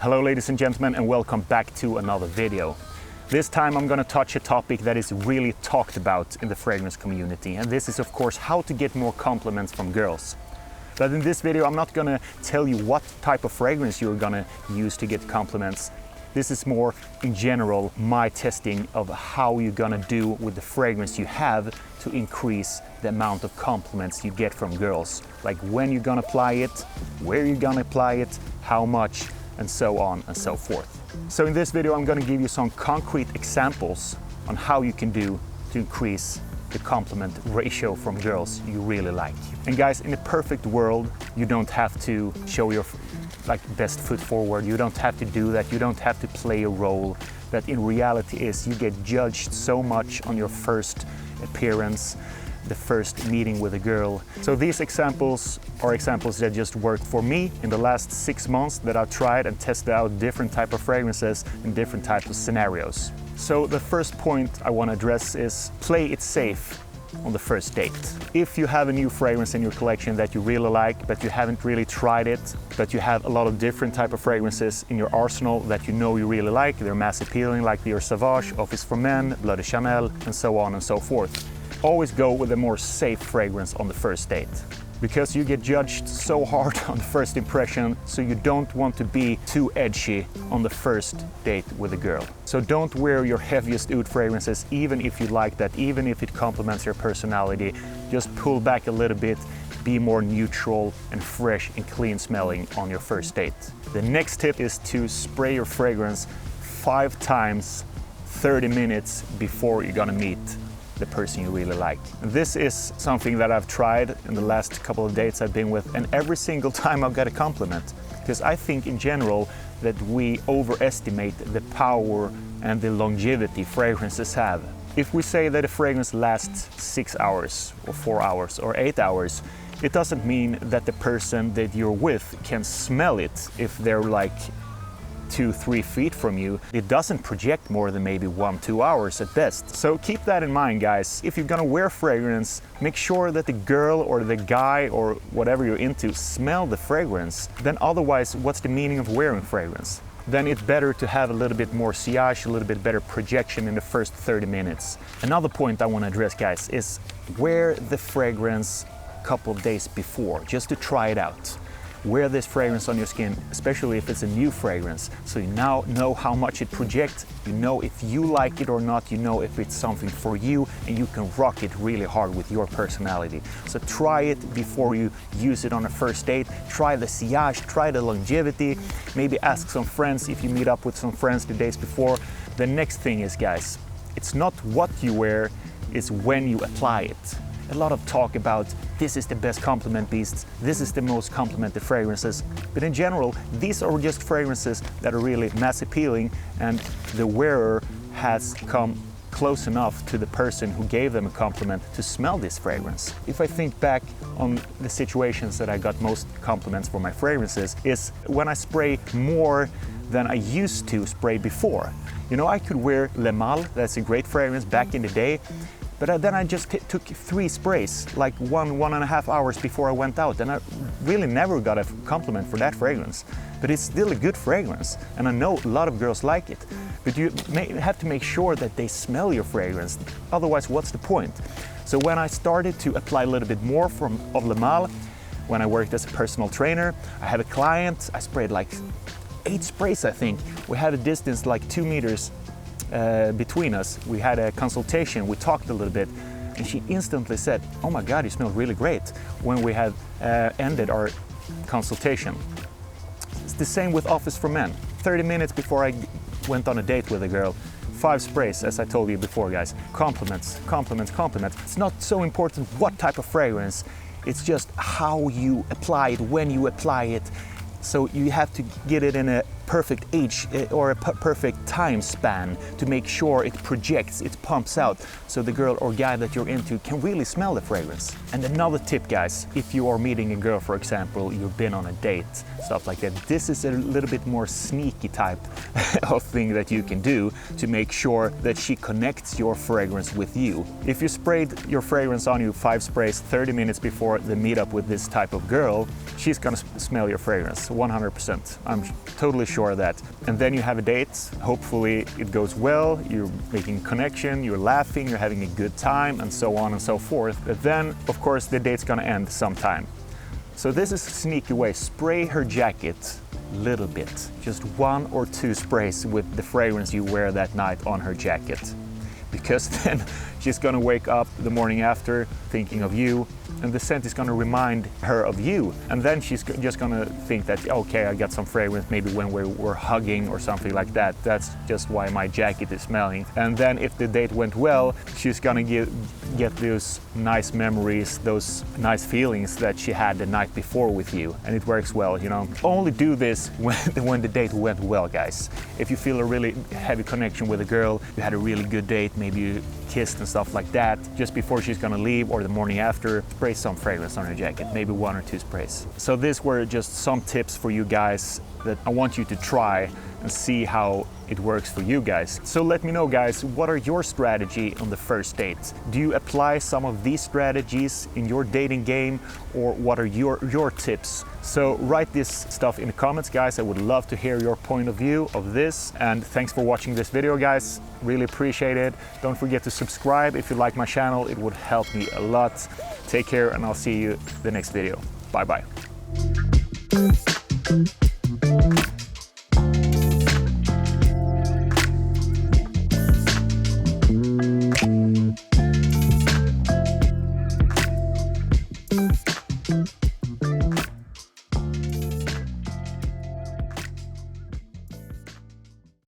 Hello ladies and gentlemen, and welcome back to another video. This time I'm going to touch a topic that is really talked about in the fragrance community, and this is of course how to get more compliments from girls. But in this video I'm not going to tell you what type of fragrance you're going to use to get compliments. This is more in general my testing of how you're going to do with the fragrance you have to increase the amount of compliments you get from girls. Like when you're going to apply it, where you're going to apply it, how much, and so on and so forth. So in this video I'm going to give you some concrete examples on how you can do to increase the compliment ratio from girls you really like. And guys, in a perfect world you don't have to show your best foot forward, you don't have to do that, you don't have to play a role. But in reality is you get judged so much on your first appearance, the first meeting with a girl. So these examples are examples that just worked for me in the last 6 months that I've tried and tested out different type of fragrances in different types of scenarios. So the first point I want to address is play it safe on the first date. If you have a new fragrance in your collection that you really like, but you haven't really tried it, but you have a lot of different type of fragrances in your arsenal that you know you really like, they're mass appealing like the Sauvage, Office for Men, Bleu de Chanel, and so on and so forth. Always go with a more safe fragrance on the first date, because you get judged so hard on the first impression, so you don't want to be too edgy on the first date with a girl. So don't wear your heaviest oud fragrances, even if you like that, even if it complements your personality. Just pull back a little bit, be more neutral and fresh and clean smelling on your first date. The next tip is to spray your fragrance 5 times 30 minutes before you're gonna meet the person you really like. This is something that I've tried in the last couple of dates I've been with, and every single time I've got a compliment, because I think in general that we overestimate the power and the longevity fragrances have. If we say that a fragrance lasts 6 hours or 4 hours or 8 hours, it doesn't mean that the person that you're with can smell it if they're like 2-3 feet from you. It doesn't project more than maybe 1-2 hours at best. So keep that in mind, guys. If you're gonna wear fragrance, make sure that the girl or the guy or whatever you're into smell the fragrance. Then otherwise, what's the meaning of wearing fragrance? Then it's better to have a little bit more sillage, a little bit better projection in the first 30 minutes. Another point I want to address, guys, is wear the fragrance a couple of days before, just to try it out. Wear this fragrance on your skin, especially if it's a new fragrance, so you now know how much it projects, you know if you like it or not, you know if it's something for you, and you can rock it really hard with your personality. So try it before you use it on a first date. Try the sillage, try the longevity, maybe ask some friends if you meet up with some friends the days before. The next thing is, guys, it's not what you wear, it's when you apply it. A lot of talk about this is the best compliment beasts, this is the most complimented fragrances, but in general these are just fragrances that are really mass appealing and the wearer has come close enough to the person who gave them a compliment to smell this fragrance. If I think back on the situations that I got most compliments for my fragrances is when I spray more than I used to spray before. You know, I could wear Le Mal, that's a great fragrance back in the day, but then I just took 3 sprays, like 1.5 hours before I went out, and I really never got a compliment for that fragrance. But it's still a good fragrance, and I know a lot of girls like it. But you have to make sure that they smell your fragrance, otherwise what's the point? So when I started to apply a little bit more of Le Mal, when I worked as a personal trainer, I had a client, I sprayed like 8 sprays I think. We had a distance like 2 meters between us. We had a consultation, we talked a little bit, and she instantly said, "Oh my God, you smell really great," when we had ended our consultation. It's the same with Office for Men. 30 minutes before I went on a date with a girl, 5 sprays, as I told you before, guys. Compliments, compliments, compliments. It's not so important what type of fragrance, it's just how you apply it, when you apply it. So you have to get it in a perfect age or a perfect time span to make sure it projects, it pumps out, so the girl or guy that you're into can really smell the fragrance. And another tip, guys, if you are meeting a girl, for example, you've been on a date, stuff like that, this is a little bit more sneaky type of thing that you can do to make sure that she connects your fragrance with you. If you sprayed your fragrance on you 5 sprays 30 minutes before the meetup with this type of girl, she's gonna smell your fragrance 100%. I'm totally sure sure of that. And then you have a date. Hopefully it goes well, you're making connection, you're laughing, you're having a good time, and so on and so forth. But then, of course, the date's gonna end sometime. So this is a sneaky way. Spray her jacket a little bit. Just 1 or 2 sprays with the fragrance you wear that night on her jacket. Because then she's gonna wake up the morning after thinking of you, and the scent is gonna remind her of you. And then she's just gonna think that, okay, I got some fragrance maybe when we're hugging or something like that. That's just why my jacket is smelling. And then if the date went well, she's gonna get those nice memories, those nice feelings that she had the night before with you. And it works well, you know. Only do this when the date went well, guys. If you feel a really heavy connection with a girl, you had a really good date, maybe you kissed and stuff like that, just before she's gonna leave or the morning after, spray some fragrance on her jacket, maybe 1 or 2 sprays. So these were just some tips for you guys that I want you to try and see how it works for you guys. So let me know, guys, what are your strategy on the first date? Do you apply some of these strategies in your dating game, or what are your tips? So write this stuff in the comments, guys. I would love to hear your point of view of this. And thanks for watching this video, guys. Really appreciate it. Don't forget to subscribe if you like my channel. It would help me a lot. Take care, and I'll see you the next video. Bye bye.